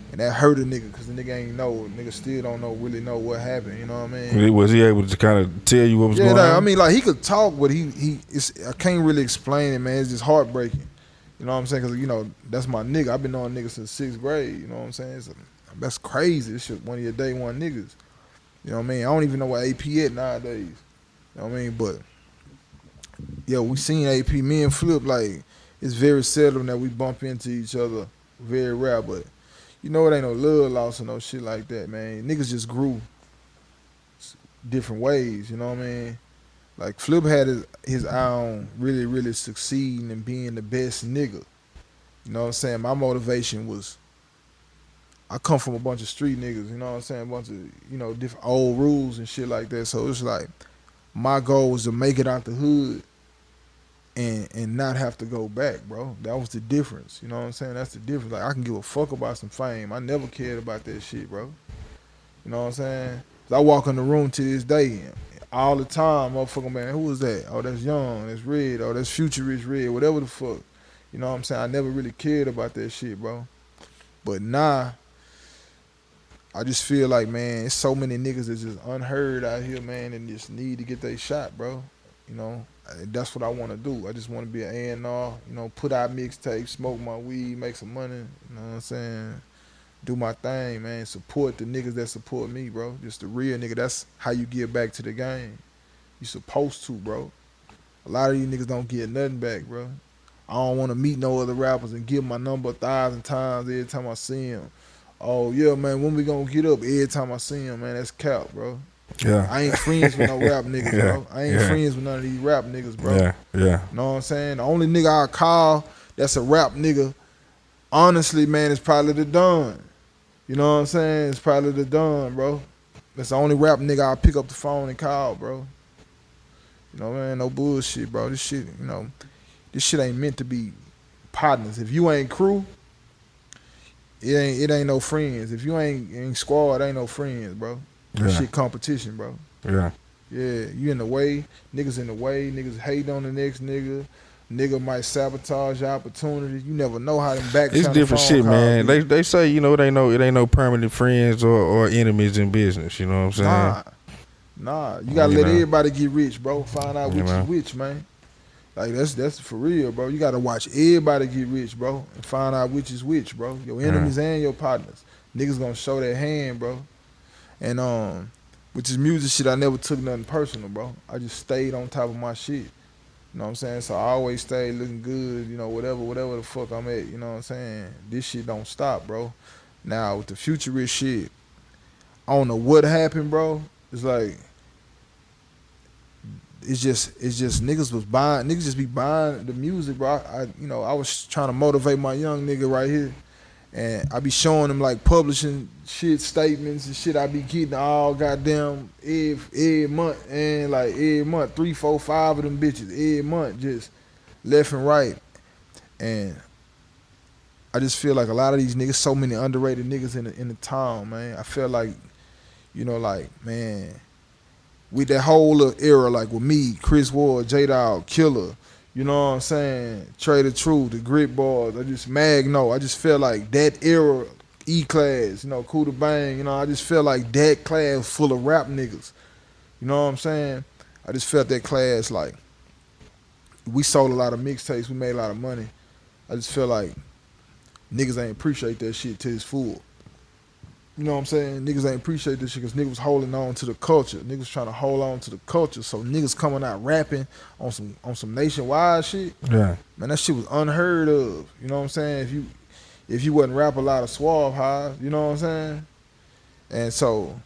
And that hurt a nigga, cause the nigga ain't know. The nigga still don't really know what happened. You know what I mean? Was he able to kind of tell you what was going on? I mean, like, he could talk, but I can't really explain it, man. It's just heartbreaking. You know what I'm saying? Cause, you know, that's my nigga. I've been knowing niggas since 6th grade. You know what I'm saying? That's crazy. This shit one of your day one niggas. You know what I mean? I don't even know where AP at nowadays. You know what I mean? But yo, we seen AP. Me and Flip, like, it's very seldom that we bump into each other. Very rare, but you know, it ain't no love loss or no shit like that, man. Niggas just grew different ways, you know what I mean? Like, Flip had his eye on really succeeding and being the best nigga. You know what I'm saying? My motivation was, I come from a bunch of street niggas, you know what I'm saying? A bunch of, you know, different old rules and shit like that. So it's like, my goal was to make it out the hood and not have to go back, bro. That was the difference. You know what I'm saying? That's the difference. Like I can give a fuck about some fame. I never cared about that shit, bro. You know what I'm saying? 'Cause I walk in the room to this day, all the time, motherfucker, man, who was that? Oh, that's Young, that's Red, oh, that's Future Rich Red, whatever the fuck. You know what I'm saying? I never really cared about that shit, bro. But nah, I just feel like, man, it's so many niggas that's just unheard out here, man, and just need to get their shot, bro. You know, that's what I want to do. I just want to be an A&R, you know, put out mixtapes, smoke my weed, make some money, you know what I'm saying? Do my thing, man. Support the niggas that support me, bro. Just the real nigga. That's how you give back to the game. You supposed to, bro. A lot of these niggas don't get nothing back, bro. I don't want to meet no other rappers and give my number 1,000 times every time I see him. Oh, yeah, man, when we gonna get up? Every time I see him, man, that's cap, bro. Yeah. I ain't friends with no rap niggas, Yeah. bro. I ain't friends with none of these rap niggas, bro. Yeah. Yeah. You know what I'm saying? The only nigga I call that's a rap nigga, honestly, man, is probably the Don. You know what I'm saying? It's probably the Don, bro. That's the only rap nigga I'll pick up the phone and call, bro. You know, man, no bullshit, bro. This shit, you know, this shit ain't meant to be partners. If you ain't crew, it ain't no friends. If you ain't squad, ain't no friends, bro. Yeah. Shit competition, bro. Yeah. Yeah, you in the way, niggas in the way, niggas hate on the next nigga. Nigga might sabotage your opportunity. You never know how them back. It's different shit, man. They say, you know, it ain't no permanent friends or enemies in business. You know what I'm saying? Nah. You gotta You let know. everybody get rich, bro. Find out You which know. is which, man. Like that's for real, bro. You gotta watch everybody get rich, bro, and find out which is which, bro. Your enemies and your partners. Niggas gonna show their hand, bro. And which is music shit. I never took nothing personal, bro. I just stayed on top of my shit. You know what I'm saying? So I always stayed looking good, you know, whatever the fuck I'm at, you know what I'm saying? This shit don't stop, bro. Now with the futurist shit, I don't know what happened, bro. It's like it's just niggas just be buying the music, bro. I was trying to motivate my young nigga right here. And I be showing them like publishing shit, statements and shit. I be getting all goddamn every month, and like every month, 3, 4, 5 of them bitches every month, just left and right. And I just feel like a lot of these niggas, so many underrated niggas in the town, man. I feel like, you know, like, man, with that whole little era, like with me, Chris Ward, J-Dawg, Killer, you know what I'm saying? Trae The Truth, the Grit Boys, I just Magno. I just feel like that era, E-Class, you know, Cool to Bang, you know, I just feel like that class full of rap niggas. You know what I'm saying? I just felt that class like we sold a lot of mixtapes, we made a lot of money. I just feel like niggas ain't appreciate that shit to its full. You know what I'm saying? Niggas ain't appreciate this shit because niggas was holding on to the culture. Niggas trying to hold on to the culture. So niggas coming out rapping on some nationwide shit. Yeah. Man, that shit was unheard of. You know what I'm saying? If you wasn't rap a lot of Suave House, you know what I'm saying? And so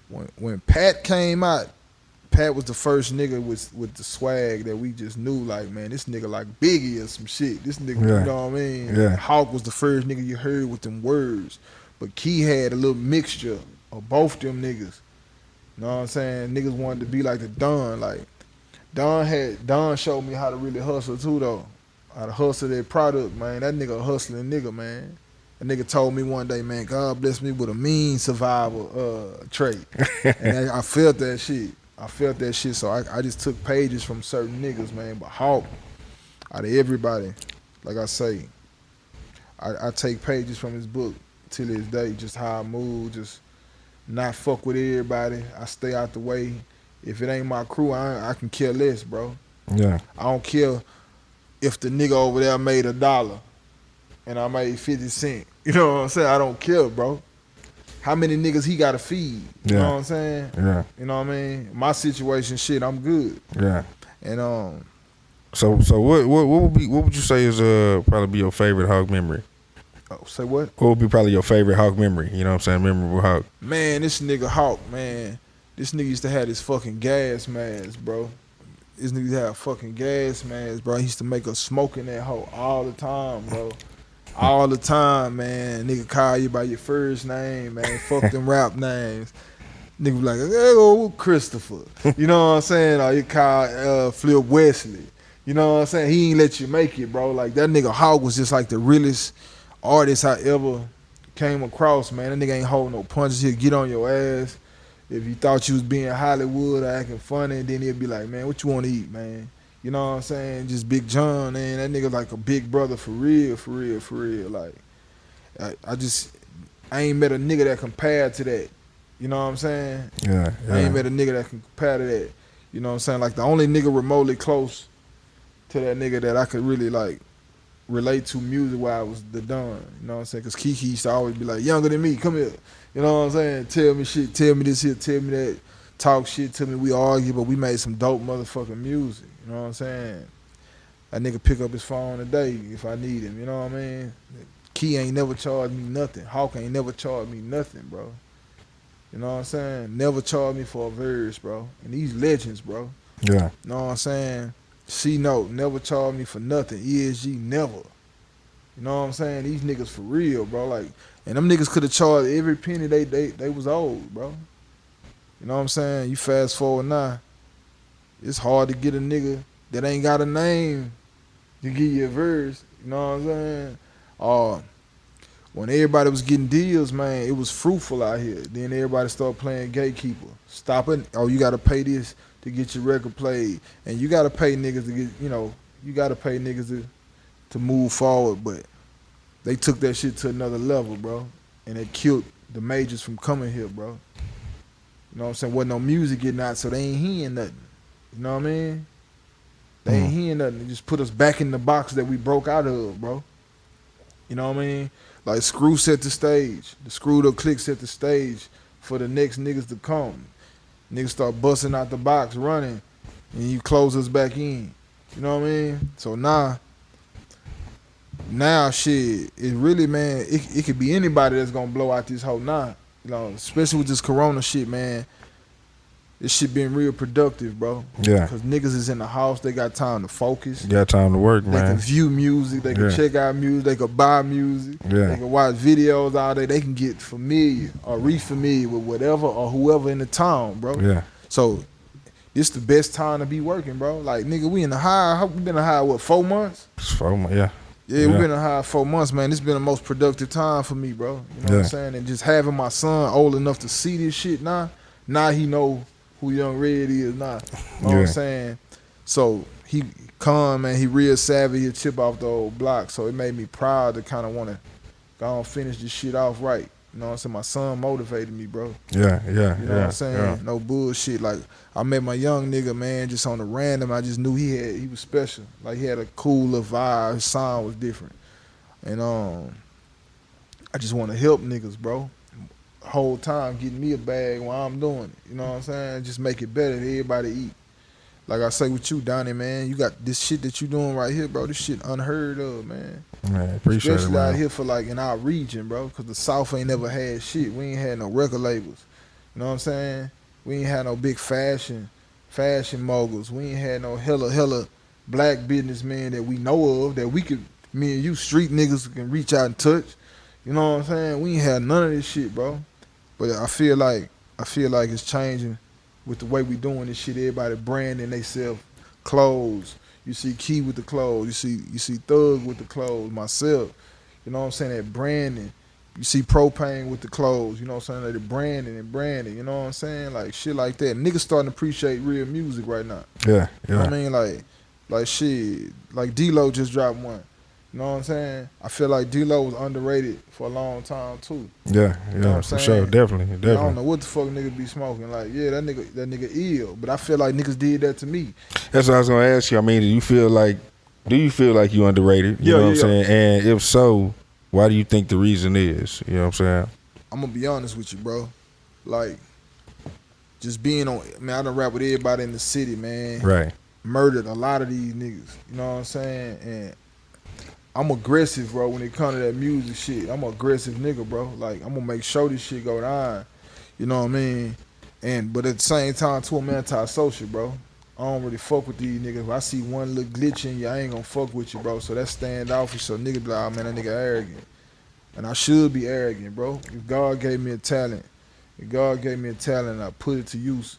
when Pat came out, Pat was the first nigga with the swag that we just knew, like, man, this nigga like Biggie or some shit. This nigga, Yeah. you know what I mean? Yeah. Hawk was the first nigga you heard with them words. But Key had a little mixture of both them niggas. You know what I'm saying? Niggas wanted to be like the Don. Like, Don showed me how to really hustle too, though. How to hustle their product, man. That nigga a hustling nigga, man. That nigga told me one day, man, God bless me with a mean survival trait. And I felt that shit. So I just took pages from certain niggas, man. But Hawk, out of everybody, like I say, I take pages from his book till this day, just how I move, just not fuck with everybody. I stay out the way. If it ain't my crew, I can care less, bro. Yeah. I don't care if the nigga over there made $1 and I made 50 cents. You know what I'm saying? I don't care, bro. How many niggas he gotta feed? You know what I'm saying? Yeah. You know what I mean? My situation, shit, I'm good. Yeah. And So what would you say is probably be your favorite Hawk memory? say what? What would be probably your favorite Hawk memory? You know what I'm saying? Memorable Hawk. Man, this nigga Hawk, man. This nigga used to have this fucking gas mask, bro. This nigga used to have a fucking gas mask, bro. He used to make us smoke in that hoe all the time, bro. All the time, man. Nigga call you by your first name, man. Fuck them rap names. Nigga be like, there go Christopher. You know what I'm saying? Or you call Flip Wesley. You know what I'm saying? He ain't let you make it, bro. Like that nigga Hawk was just like the realest artist I ever came across, man. That nigga ain't hold no punches. He'll get on your ass if you thought you was being Hollywood or acting funny, and then he'll be like, man, what you want to eat, man? You know what I'm saying? Just Big John, man. That nigga like a big brother for real, for real, for real. Like, I ain't met a nigga that compared to that. You know what I'm saying? Yeah, I ain't yeah. met a nigga that can compare to that. You know what I'm saying? Like the only nigga remotely close to that nigga that I could really like relate to music wise was the Don. You know what I'm saying? Cause Kiki used to always be like, younger than me, come here. You know what I'm saying? Tell me shit, tell me this here, tell me that, talk shit to me. We argue, but we made some dope motherfucking music. You know what I'm saying? That nigga pick up his phone today if I need him. You know what I mean? Key ain't never charged me nothing. Hawk ain't never charged me nothing, bro. You know what I'm saying? Never charged me for a verse, bro. And these legends, bro. Yeah. You know what I'm saying? C-Note never charged me for nothing. ESG never. You know what I'm saying? These niggas for real, bro. Like, and them niggas could have charged every penny they was owed, bro. You know what I'm saying? You fast forward now, it's hard to get a nigga that ain't got a name to give you a verse. You know what I'm saying? When everybody was getting deals, man, it was fruitful out here. Then everybody started playing gatekeeper. Stopping, oh, you gotta pay this to get your record played. And you gotta pay niggas to get, you gotta pay niggas to move forward. But they took that shit to another level, bro. And it killed the majors from coming here, bro. You know what I'm saying? Wasn't no music getting out, so they ain't hearing nothing. You know what I mean? They ain't hearing nothing. They just put us back in the box that we broke out of, bro. You know what I mean? Like Screw set the stage. The Screwed Up Click set the stage for the next niggas to come. Niggas start busting out the box, running, and you close us back in. You know what I mean? So now shit, it really, man, it could be anybody that's gonna blow out this whole now. You know, especially with this corona shit, man. This shit been real productive, bro. Yeah. Cause niggas is in the house, they got time to focus. Got time to work, They man. can view music, they can Yeah. check out music, they can buy music, Yeah. they can watch videos all day, they can get familiar or re-familiar with whatever or whoever in the town, bro. Yeah. So this the best time to be working, bro. Like, nigga, we in the high, we been in the high, what, 4 months? It's 4 months, yeah. Yeah, we been in the high 4 months, man. This been the most productive time for me, bro. You know what I'm saying? And just having my son old enough to see this shit now he know who Young Red is now. You know what I'm saying? So he come, man, he real savvy, he'll chip off the old block. So it made me proud to kind of want to go and finish this shit off right. You know what I'm saying? My son motivated me, bro. Yeah. You know what I'm saying? No bullshit. Like, I met my young nigga, man, just on the random. I just knew he was special. Like, he had a cooler vibe. His sound was different. And I just want to help niggas, bro. Whole time getting me a bag while I'm doing it. You know what I'm saying? Just make it better. Everybody eat. Like I say with you, Donnie, man, you got this shit that you doing right here, bro. This shit unheard of, man. Man, appreciate Especially it, man. out here for like in our region, bro. Cause the South ain't never had shit. We ain't had no record labels. You know what I'm saying? We ain't had no big fashion moguls. We ain't had no hella black businessmen that we know of that we could, me and you street niggas can reach out and touch. You know what I'm saying? We ain't had none of this shit, bro. But I feel like it's changing with the way we doing this shit. Everybody branding themselves clothes. You see Key with the clothes. You see Thug with the clothes. Myself. You know what I'm saying? That branding. You see Propane with the clothes. You know what I'm saying? Like the branding and branding. You know what I'm saying? Like shit like that. Niggas starting to appreciate real music right now. Yeah. You know what I mean? Like shit. Like D-Lo just dropped one. You know what I'm saying? I feel like D-Lo was underrated for a long time too. Yeah, You know what I'm for saying? sure. Definitely. I don't know what the fuck niggas be smoking. Like, yeah, that nigga ill. But I feel like niggas did that to me. That's what I was gonna ask you. I mean, do you feel like you underrated? You know what I'm saying? And if so, why do you think the reason is? You know what I'm saying? I'm gonna be honest with you, bro. Like, just being on, man, I done rap with everybody in the city, man. Right. Murdered a lot of these niggas. You know what I'm saying? And I'm aggressive, bro, when it comes to that music shit. I'm an aggressive nigga, bro. Like, I'm gonna make sure this shit go down. You know what I mean? But at the same time, too, I'm anti-social, bro. I don't really fuck with these niggas. If I see one little glitch in you, I ain't gonna fuck with you, bro. So that's standoffish. So niggas be like, oh, man, that nigga arrogant. And I should be arrogant, bro. If God gave me a talent, I put it to use,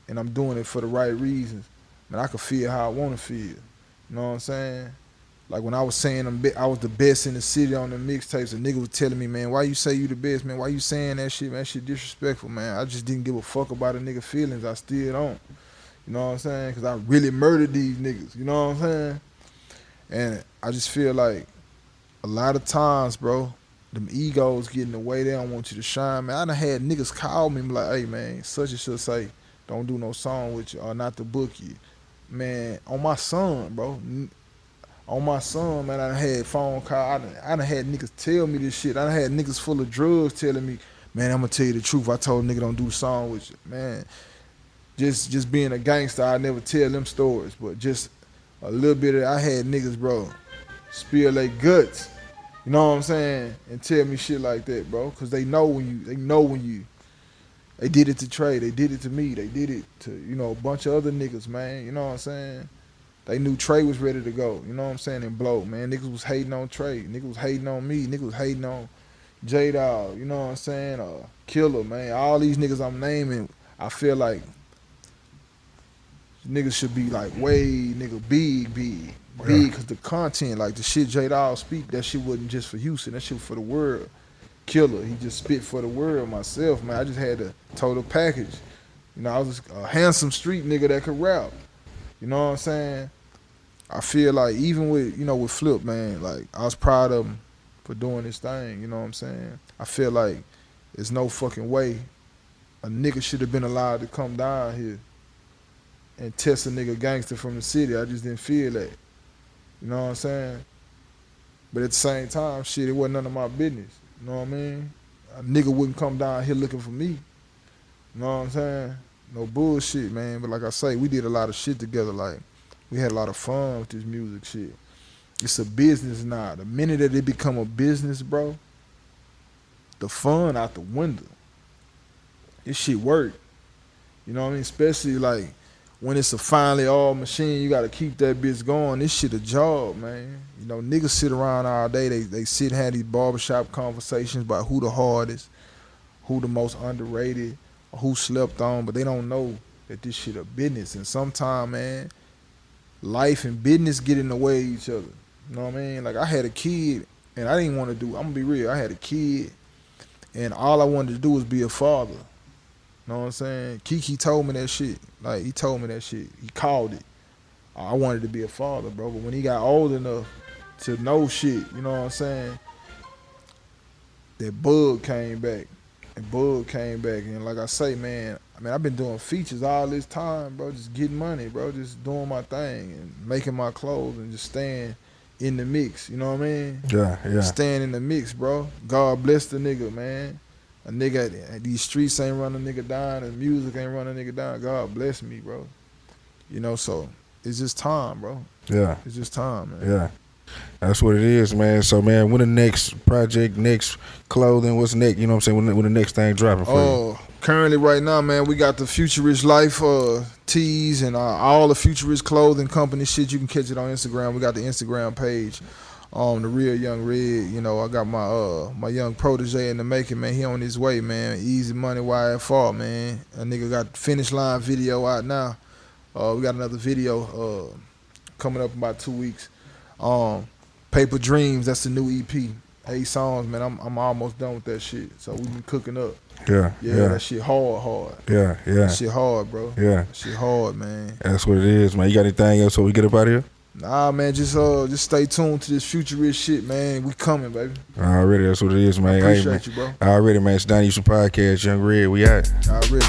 and I'm doing it for the right reasons, man, I can feel how I want to feel. You know what I'm saying? Like when I was saying I was the best in the city on the mixtapes, a nigga was telling me, man, why you say you the best, man? Why you saying that shit, man? That shit disrespectful, man. I just didn't give a fuck about a nigga feelings. I still don't. You know what I'm saying? Because I really murdered these niggas. You know what I'm saying? And I just feel like a lot of times, bro, them egos get in the way. They don't want you to shine, man. I done had niggas call me like, hey, man, such and such say, don't do no song with you or not to book you. Man, on my son, bro. On my son, man, I done had phone call. I done had niggas tell me this shit. I done had niggas full of drugs telling me, man, I'm gonna tell you the truth. I told a nigga don't do the song with you. Man, just being a gangster, I never tell them stories. But just a little bit of, I had niggas, bro, spill their guts. You know what I'm saying? And tell me shit like that, bro. Cause they know when you, they did it to Trae, they did it to me, they did it to, you know, a bunch of other niggas, man. You know what I'm saying? They knew Trae was ready to go, you know what I'm saying, and blow, man. Niggas was hating on Trae. Niggas was hating on me. Niggas was hating on J-Dawg, you know what I'm saying? Killer, man. All these niggas I'm naming, I feel like niggas should be like way, nigga, big, because the content, like the shit J-Dawg speak, that shit wasn't just for Houston. That shit was for the world. Killer, he just spit for the world myself, man. I just had the total package. You know, I was a handsome street nigga that could rap. You know what I'm saying? I feel like even with, you know, with Flip, man, like I was proud of him for doing this thing, you know what I'm saying? I feel like there's no fucking way a nigga should have been allowed to come down here and test a nigga gangster from the city. I just didn't feel that. You know what I'm saying? But at the same time, shit, it wasn't none of my business. You know what I mean? A nigga wouldn't come down here looking for me. You know what I'm saying? No bullshit, man. But like I say, we did a lot of shit together. Like, we had a lot of fun with this music shit. It's a business now. The minute that it become a business, bro, the fun out the window. This shit work. You know what I mean? Especially like when it's a finally all machine, you gotta keep that bitch going. This shit a job, man. You know, niggas sit around all day. They sit and have these barbershop conversations about who the hardest, who the most underrated, or who slept on, but they don't know that this shit a business. And sometimes, man, life and business get in the way of each other. You know what I mean? Like I had a kid and I didn't want to do, I'm gonna be real, I had a kid and all I wanted to do was be a father. You know what I'm saying? Kiki told me that shit. Like he told me that shit. He called it. I wanted to be a father, bro. But when he got old enough to know shit, you know what I'm saying? That bug came back. And like I say, man, I mean, I've been doing features all this time, bro, just getting money, bro, just doing my thing and making my clothes and just staying in the mix, you know what I mean? Yeah. Staying in the mix, bro. God bless the nigga, man. A nigga, these streets ain't run a nigga down, and music ain't run a nigga down. God bless me, bro. You know, so it's just time, bro. Yeah. It's just time, man. Yeah. That's what it is, man. So, man, when the next project, next clothing, what's next? You know what I'm saying? When the next thing dropping for you? Currently right now, man, we got the Futurist Life tees and all the Futurist clothing company shit. You can catch it on Instagram. We got the Instagram page. The Real Young Red. You know, I got my young protege in the making, man. He on his way, man. Easy money, YFR, man. A nigga got Finish Line video out now. We got another video coming up in about 2 weeks. Paper Dreams, that's the new EP. 8 songs, man. I'm almost done with that shit. So we been cooking up. Yeah. That shit hard. Yeah. That shit hard, bro. Yeah. That shit hard, man. That's what it is, man. You got anything else before we get up out of here? Nah, man, just stay tuned to this futurist shit, man. We coming, baby. Already, that's what it is, man. I appreciate you, bro. Already, man. It's Donnie Houston Podcast, Young Red. We out. Already.